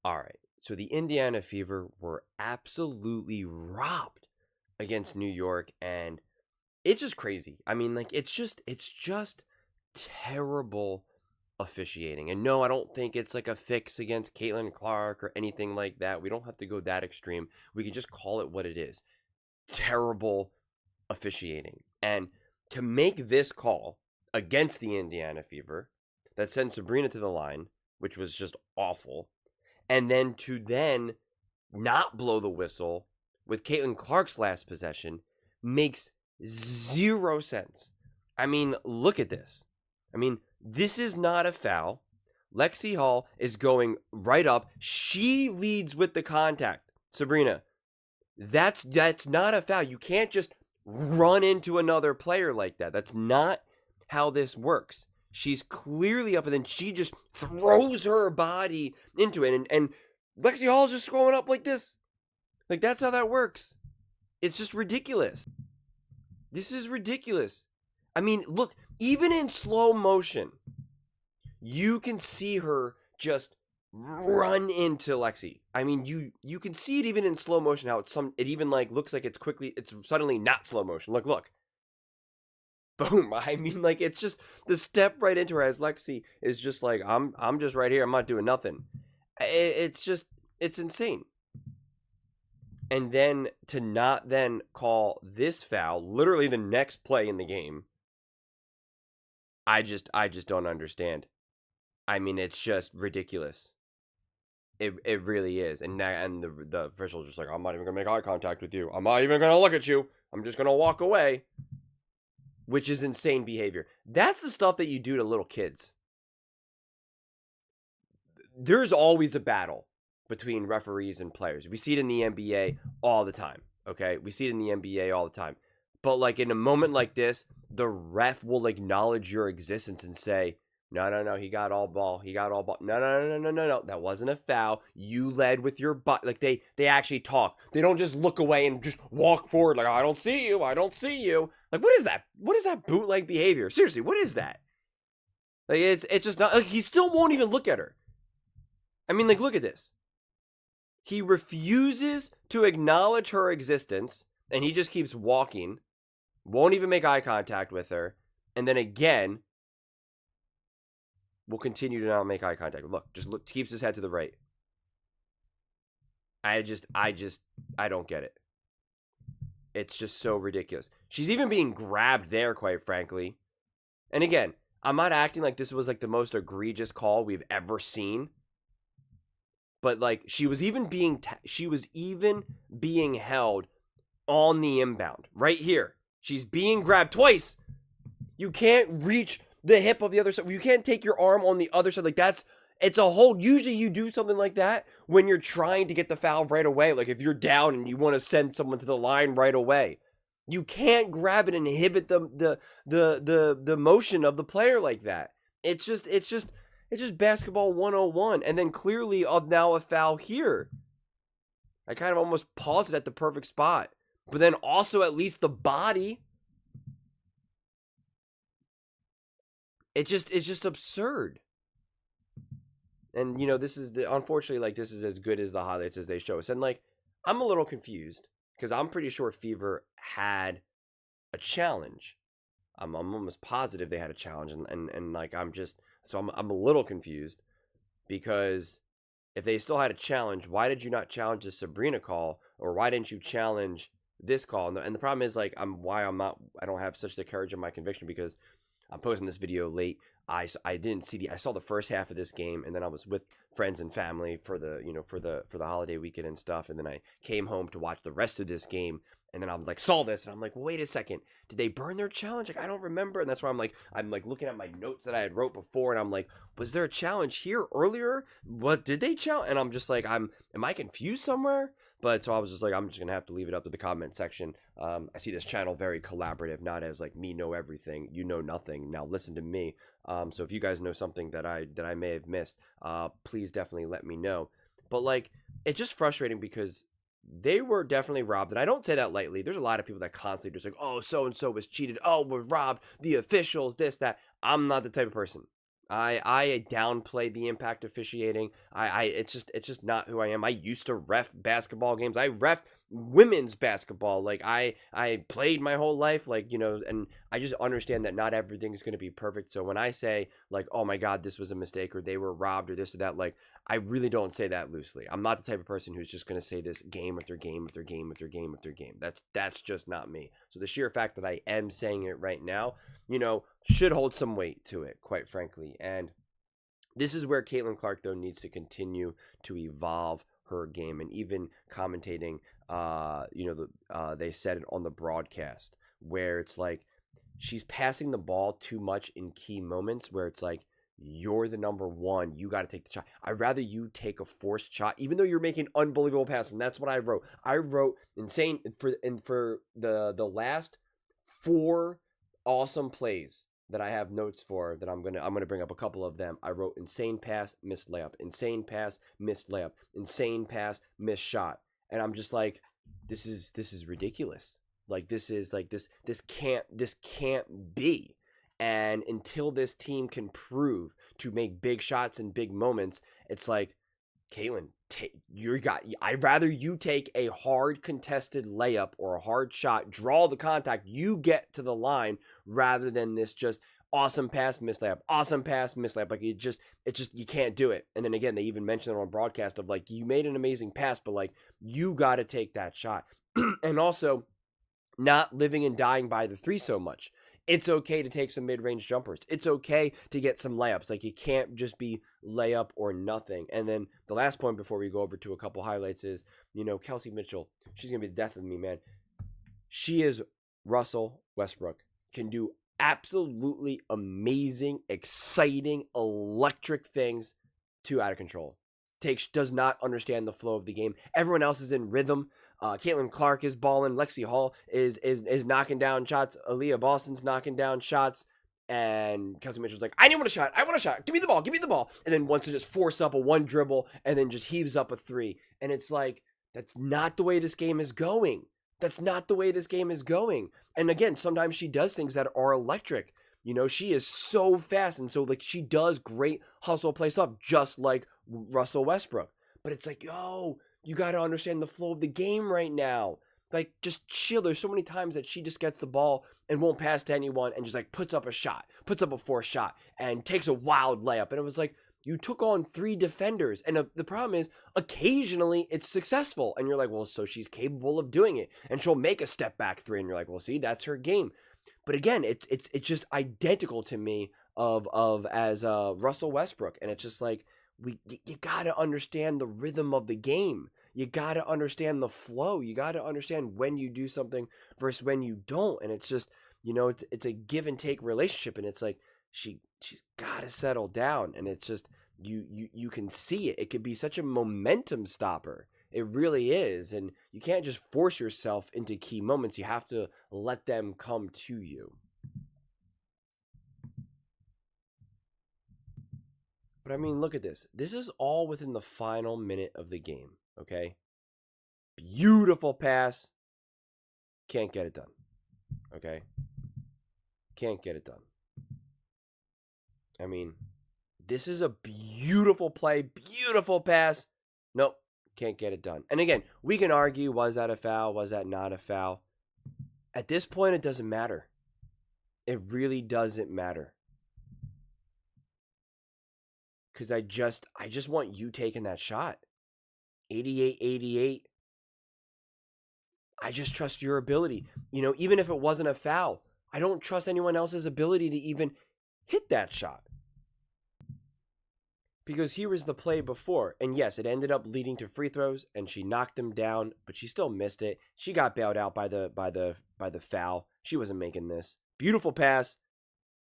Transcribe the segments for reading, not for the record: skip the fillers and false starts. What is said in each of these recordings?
All right. So the Indiana Fever were absolutely robbed against New York, and it's just crazy. I mean, like it's just terrible officiating. And no, I don't think it's like a fix against Caitlyn Clark or anything like that. We don't have to go that extreme. We can just call it what it is. Terrible officiating. And to make this call against the Indiana Fever that sent Sabrina to the line, which was just awful, and then to not blow the whistle with Caitlin Clark's last possession makes zero sense. I mean, look at this. I mean, this is not a foul. Lexi Hall is going right up. She leads with the contact. Sabrina, that's not a foul. You can't just run into another player like that. That's not how this works. She's clearly up, and then she just throws her body into it. And Lexi Hall's just scrolling up like this. Like, that's how that works. It's just ridiculous. This is ridiculous. I mean, look, even in slow motion, you can see her just run into Lexi. I mean, you can see it even in slow motion how it even like looks like it's suddenly not slow motion. Look. Boom. I mean, like, it's just the step right into her as Lexi is just like, I'm just right here. I'm not doing nothing. It's insane. And then to not then call this foul, literally the next play in the game, I just don't understand. I mean, it's just ridiculous. It really is. And the official's just like, I'm not even gonna make eye contact with you. I'm not even gonna look at you. I'm just gonna walk away. Which is insane behavior. That's the stuff that you do to little kids. There's always a battle between referees and players. We see it in the NBA all the time, okay? We see it in the NBA all the time. But, like, in a moment like this, the ref will acknowledge your existence and say, no, he got all ball. No, that wasn't a foul. You led with your butt. Like, they actually talk. They don't just look away and just walk forward like, I don't see you. Like, what is that? What is that bootleg behavior? Seriously, what is that? Like, it's just not, like, he still won't even look at her. I mean, like, look at this. He refuses to acknowledge her existence, and he just keeps walking, won't even make eye contact with her, and then again, will continue to not make eye contact. Look, keeps his head to the right. I don't get it. It's just so ridiculous. She's even being grabbed there, quite frankly. And again, I'm not acting like this was like the most egregious call we've ever seen. But like, she was even being held on the inbound right here. She's being grabbed twice. You can't reach the hip of the other side. You can't take your arm on the other side. Like, it's a hold. Usually you do something like that when you're trying to get the foul right away. Like, if you're down and you want to send someone to the line right away, you can't grab it and inhibit the motion of the player like that. It's just basketball 101. And then clearly now a foul here. I kind of almost paused it at the perfect spot. But then also at least the body. It's just absurd. And, you know, unfortunately, like, this is as good as the highlights as they show us. And, like, I'm a little confused because I'm pretty sure Fever had a challenge. I'm almost positive they had a challenge. And like, I'm a little confused because if they still had a challenge, why did you not challenge the Sabrina call? Or why didn't you challenge this call? And the problem is, like, I don't have such the courage in my conviction because I'm posting this video late. I saw the first half of this game, and then I was with friends and family for the holiday weekend and stuff, and then I came home to watch the rest of this game, and then I was like, saw this, and I'm like, well, wait a second, did they burn their challenge? Like, I don't remember. And that's why I'm like looking at my notes that I had wrote before, and I'm like, was there a challenge here earlier? What did they challenge? And I'm just like, am I confused somewhere? But so I was just like, I'm just going to have to leave it up to the comment section. I see this channel very collaborative, not as like me know everything, you know nothing. Now listen to me. So if you guys know something that I may have missed, please definitely let me know. But like, it's just frustrating because they were definitely robbed. And I don't say that lightly. There's a lot of people that constantly just like, oh, so-and-so was cheated. Oh, we're robbed. The officials, this, that. I'm not the type of person. I downplay the impact officiating. It's just not who I am. I used to ref basketball games. I ref women's basketball. Like I played my whole life, like, and I just understand that not everything's going to be perfect. So when I say like, "Oh my god, this was a mistake," or "they were robbed," or this or that, like, I really don't say that loosely. I'm not the type of person who's just going to say this game after game after game after game after game. That's just not me. So the sheer fact that I am saying it right now, should hold some weight to it, quite frankly. And this is where Caitlyn Clark, though, needs to continue to evolve her game. And even commentating, they said it on the broadcast, where it's like she's passing the ball too much in key moments where it's like, you're the number one. You got to take the shot. I'd rather you take a forced shot, even though you're making unbelievable passes. And that's what I wrote. I wrote insane for the last 4 awesome plays that I have notes for that I'm gonna bring up a couple of them. I wrote insane pass, missed layup, insane pass, missed layup, insane pass, missed shot, and I'm just like, this is ridiculous. Like this can't be. And until this team can prove to make big shots in big moments, it's like, Caitlyn, I'd rather you take a hard contested layup or a hard shot, draw the contact, you get to the line, rather than this just awesome pass, miss layup, awesome pass, miss layup. Like, you can't do it. And then again, they even mentioned it on broadcast of like, you made an amazing pass, but like, you got to take that shot. And also, not living and dying by the three so much. It's okay to take some mid-range jumpers. It's okay to get some layups. Like, you can't just be layup or nothing. And then the last point before we go over to a couple highlights is, Kelsey Mitchell, she's going to be the death of me, man. She is Russell Westbrook. Can do absolutely amazing, exciting, electric things. Too out of control. Does not understand the flow of the game. Everyone else is in rhythm. Caitlyn Clark is balling. Lexi Hall is knocking down shots. Aaliyah Boston's knocking down shots. And Kelsey Mitchell's like, I want a shot. I want a shot. Give me the ball. Give me the ball. And then wants to just force up a one dribble and then just heaves up a three. And it's like, that's not the way this game is going. That's not the way this game is going. And again, sometimes she does things that are electric. She is so fast. And so, like, she does great hustle play stuff, just like Russell Westbrook. But it's like, yo, you got to understand the flow of the game right now. Like, just chill. There's so many times that she just gets the ball and won't pass to anyone and just, like, puts up a forced shot, and takes a wild layup. And it was like, you took on 3 defenders. And the problem is, occasionally it's successful. And you're like, well, so she's capable of doing it. And she'll make a step back 3. And you're like, well, see, that's her game. But again, it's just identical to me as Russell Westbrook. And it's just like, you got to understand the rhythm of the game. You got to understand the flow. You got to understand when you do something versus when you don't. And it's just, it's a give and take relationship. And it's like, she's got to settle down. And it's just, you can see it. It could be such a momentum stopper. It really is. And you can't just force yourself into key moments. You have to let them come to you. But I mean, look at this. This is all within the final minute of the game, okay? Beautiful pass. Can't get it done, okay? Can't get it done. I mean, this is a beautiful play, beautiful pass. Nope, can't get it done. And again, we can argue, was that a foul? Was that not a foul? At this point, it doesn't matter. It really doesn't matter. Because I just want you taking that shot. 88-88. I just trust your ability. Even if it wasn't a foul, I don't trust anyone else's ability to even hit that shot. Because here was the play before. And yes, it ended up leading to free throws, and she knocked them down, but she still missed it. She got bailed out by the foul. She wasn't making this. Beautiful pass.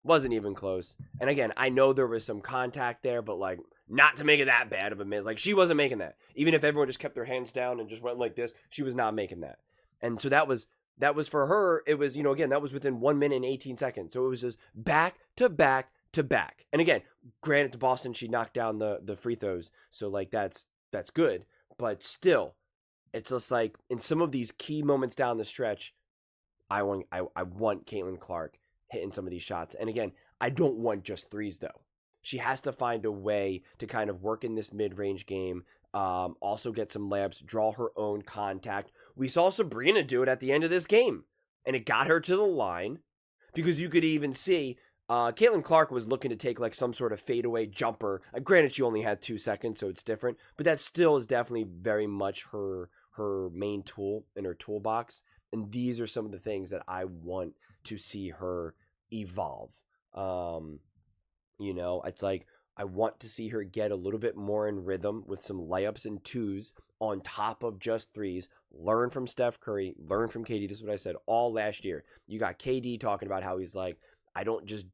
Wasn't even close. And again, I know there was some contact there, but like, not to make it that bad of a miss. Like, she wasn't making that. Even if everyone just kept their hands down and just went like this, she was not making that. And so that was for her. It was, again, that was within 1 minute and 18 seconds. So it was just back to back to back. And again, granted, to Boston, she knocked down the free throws. So like, that's good. But still, it's just like, in some of these key moments down the stretch, I want Caitlyn Clark hitting some of these shots. And again, I don't want just threes, though. She has to find a way to kind of work in this mid-range game, also get some layups, draw her own contact. We saw Sabrina do it at the end of this game, and it got her to the line because you could even see Caitlyn Clark was looking to take like some sort of fadeaway jumper. Granted, she only had 2 seconds, so it's different, but that still is definitely very much her main tool in her toolbox. And these are some of the things that I want to see her evolve. It's like I want to see her get a little bit more in rhythm with some layups and twos on top of just threes. Learn from Steph Curry, learn from KD. This is what I said all last year. You got KD talking about how he's like, I don't just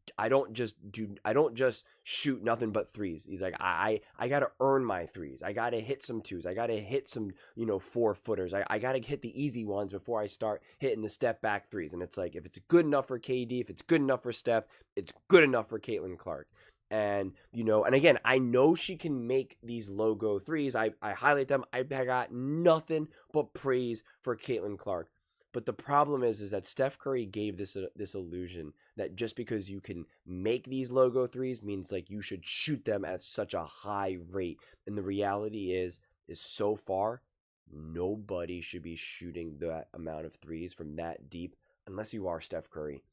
shoot nothing but threes. He's like, I gotta earn my threes. I gotta hit some twos. I gotta hit some, 4-footers. I gotta hit the easy ones before I start hitting the step back threes. And it's like, if it's good enough for KD, if it's good enough for Steph, it's good enough for Caitlyn Clark. And, and again, I know she can make these logo threes. I highlight them. I got nothing but praise for Caitlyn Clark. But the problem is that Steph Curry gave this illusion that just because you can make these logo threes means like you should shoot them at such a high rate. And the reality is so far, nobody should be shooting that amount of threes from that deep unless you are Steph Curry.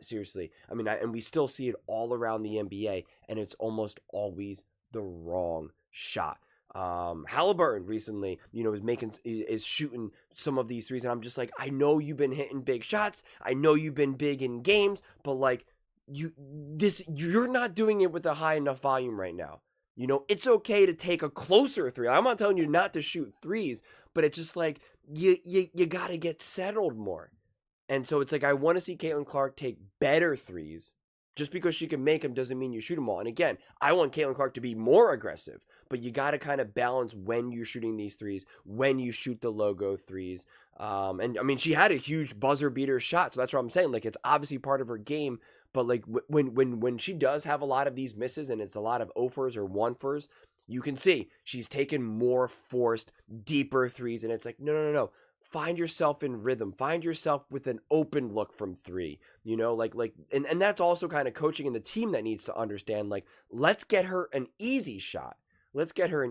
Seriously. And we still see it all around the NBA, and it's almost always the wrong shot. Halliburton recently, is shooting some of these threes, and I'm just like, I know you've been hitting big shots, I know you've been big in games, but like you're not doing it with a high enough volume right now. It's okay to take a closer three. I'm not telling you not to shoot threes, but it's just like you got to get settled more. And so it's like I want to see Caitlyn Clark take better threes. Just because she can make them doesn't mean you shoot them all. And again, I want Caitlyn Clark to be more aggressive, but you got to kind of balance when you're shooting these threes, when you shoot the logo threes. She had a huge buzzer beater shot, so that's what I'm saying. Like, it's obviously part of her game, but like when she does have a lot of these misses and it's a lot of 0-fers or 1-fers, you can see she's taken more forced, deeper threes, and it's like, no. Find yourself in rhythm. Find yourself with an open look from three. And that's also kind of coaching in the team that needs to understand, like, let's get her an easy shot. Let's get you,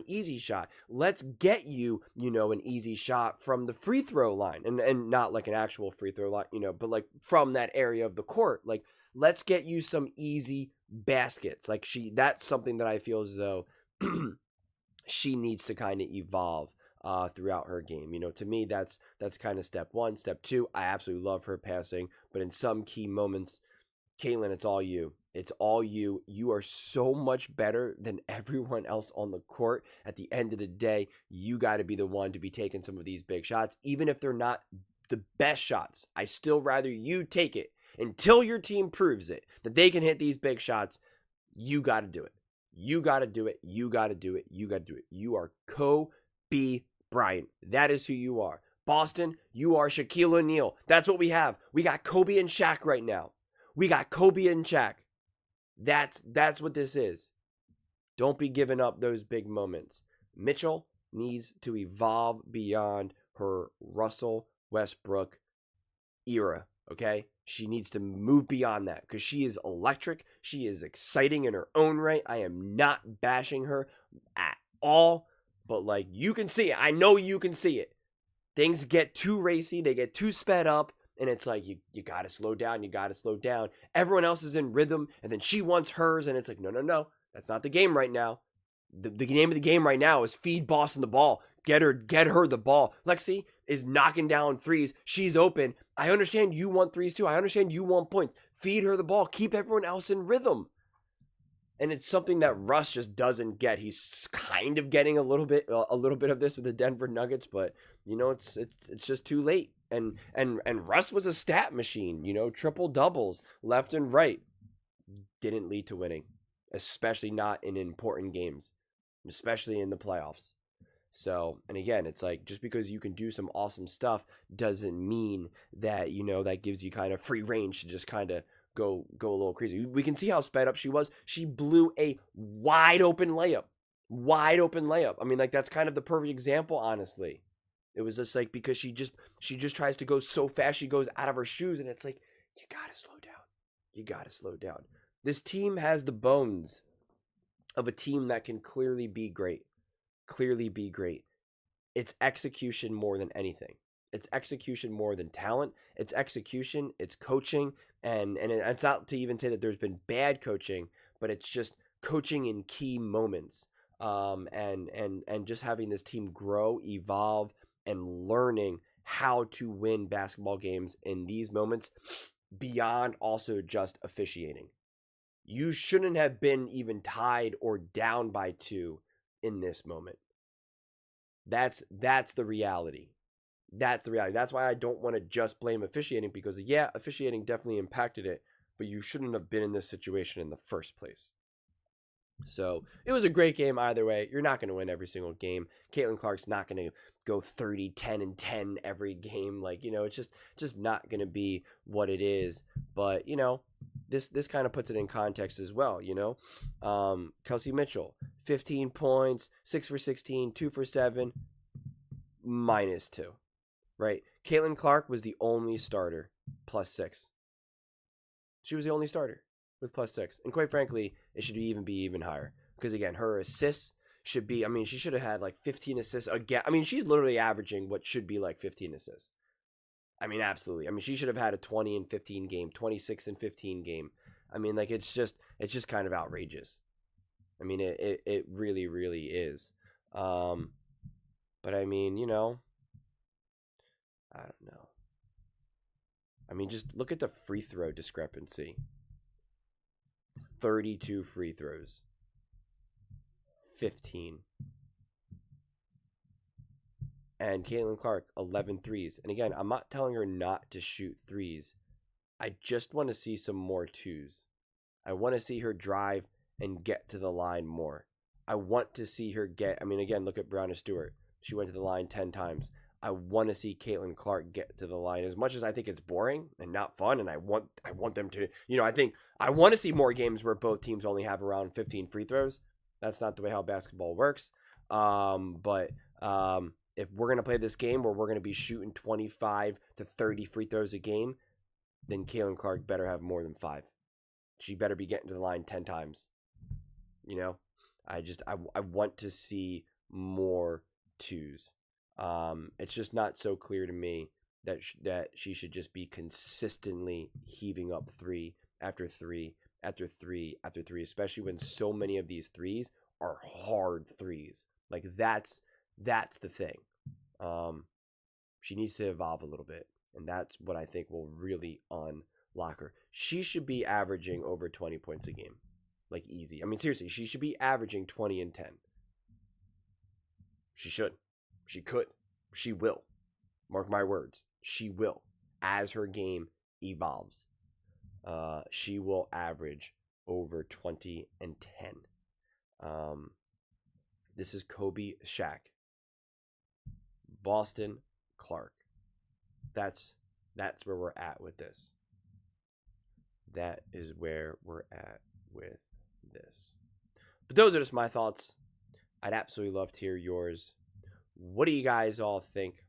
an easy shot from the free throw line. And not like an actual free throw line, but like from that area of the court. Like, let's get you some easy baskets. Like, that's something that I feel as though she needs to kind of evolve throughout her game. To me, that's kind of step one. Step two, I absolutely love her passing, but in some key moments, Caitlyn, it's all you. It's all you. You are so much better than everyone else on the court. At the end of the day, you got to be the one to be taking some of these big shots, even if they're not the best shots. I still rather you take it until your team proves it that they can hit these big shots. You got to do it. You got to do it. You got to do it. You got to do it. You are Kobe Bryant. That is who you are. Boston, you are Shaquille O'Neal. That's what we have. We got Kobe and Shaq right now. We got Kobe and Shaq. That's what this is. Don't be giving up those big moments. Mitchell needs to evolve beyond her Russell Westbrook era, okay? She needs to move beyond that because she is electric. She is exciting in her own right. I am not bashing her at all. But, like, you can see it. I know you can see it. Things get too racy. They get too sped up. And it's like, you got to slow down. You got to slow down. Everyone else is in rhythm. And then she wants hers. And it's like, no. That's not the game right now. The name of the game right now is feed Boston the ball. Get her the ball. Lexi is knocking down threes. She's open. I understand you want threes too. I understand you want points. Feed her the ball. Keep everyone else in rhythm. And it's something that Russ just doesn't get. He's kind of getting a little bit of this with the Denver Nuggets, but it's just too late. And Russ was a stat machine, triple doubles left and right. Didn't lead to winning, especially not in important games, especially in the playoffs. So, and again, it's like, just because you can do some awesome stuff doesn't mean that, that gives you kind of free range to just kind of go a little crazy. We can see how sped up she was. She blew a wide open layup. I mean, like, that's kind of the perfect example, honestly. It was just like, because she just tries to go so fast, she goes out of her shoes, and it's like, you gotta slow down. This team has the bones of a team that can clearly be great. Clearly be great. It's execution more than anything. It's execution more than talent. It's execution, it's coaching, and it's not to even say that there's been bad coaching, but it's just coaching in key moments. And just having this team grow, evolve, and learning how to win basketball games in these moments beyond also just officiating. You shouldn't have been even tied or down by 2 in this moment. That's the reality. That's the reality. That's why I don't want to just blame officiating, because yeah, officiating definitely impacted it, but you shouldn't have been in this situation in the first place. So it was a great game either way. You're not going to win every single game. Caitlyn Clark's not going to go 30, 10, and 10 every game. Like, it's just not going to be what it is. But, this kind of puts it in context as well, Kelsey Mitchell, 15 points, 6 for 16, 2 for 7, -2, right? Caitlyn Clark was the only starter, +6. She was the only starter with +6. And quite frankly, it should be even higher. Because again, her assists should be, she should have had like 15 assists again. She's literally averaging what should be like 15 assists. Absolutely. She should have had a 20 and 15 game, 26 and 15 game. It's just kind of outrageous. It really, really is. But I don't know. Just look at the free throw discrepancy. 32 free throws. 15. And Caitlyn Clark, 11 threes. And again, I'm not telling her not to shoot threes. I just want to see some more 2s. I want to see her drive and get to the line more. I want to see her get, again, look at Breanna Stewart. She went to the line 10 times. I want to see Caitlyn Clark get to the line. As much as I think it's boring and not fun, and I want them to, I want to see more games where both teams only have around 15 free throws. That's not the way how basketball works. But if we're going to play this game where we're going to be shooting 25 to 30 free throws a game, then Caitlyn Clark better have more than 5. She better be getting to the line 10 times. I want to see more 2s. It's just not so clear to me that she should just be consistently heaving up 3 after 3 after 3 after 3, especially when so many of these 3s are hard 3s. Like that's the thing. She needs to evolve a little bit, and that's what I think will really unlock her. She should be averaging over 20 points a game, like easy. Seriously, she should be averaging 20 and 10. She should. She could. She will. Mark my words. She will. As her game evolves, she will average over 20 and 10. This is Kobe Shaq. Boston Clark. That's where we're at with this. That is where we're at with this. But those are just my thoughts. I'd absolutely love to hear yours. What do you guys all think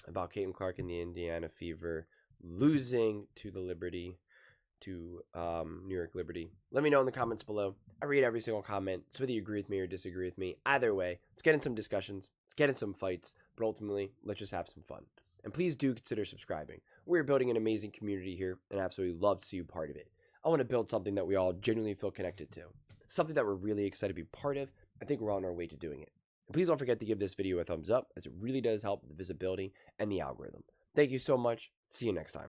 about Caitlyn Clark and the Indiana Fever losing to the Liberty, to New York Liberty? Let me know in the comments below. I read every single comment, so whether you agree with me or disagree with me, either way, let's get in some discussions, let's get in some fights, but ultimately, let's just have some fun. And please do consider subscribing. We're building an amazing community here, and I absolutely love to see you part of it. I want to build something that we all genuinely feel connected to, something that we're really excited to be part of. I think we're on our way to doing it. And please don't forget to give this video a thumbs up, as it really does help the visibility and the algorithm. Thank you so much. See you next time.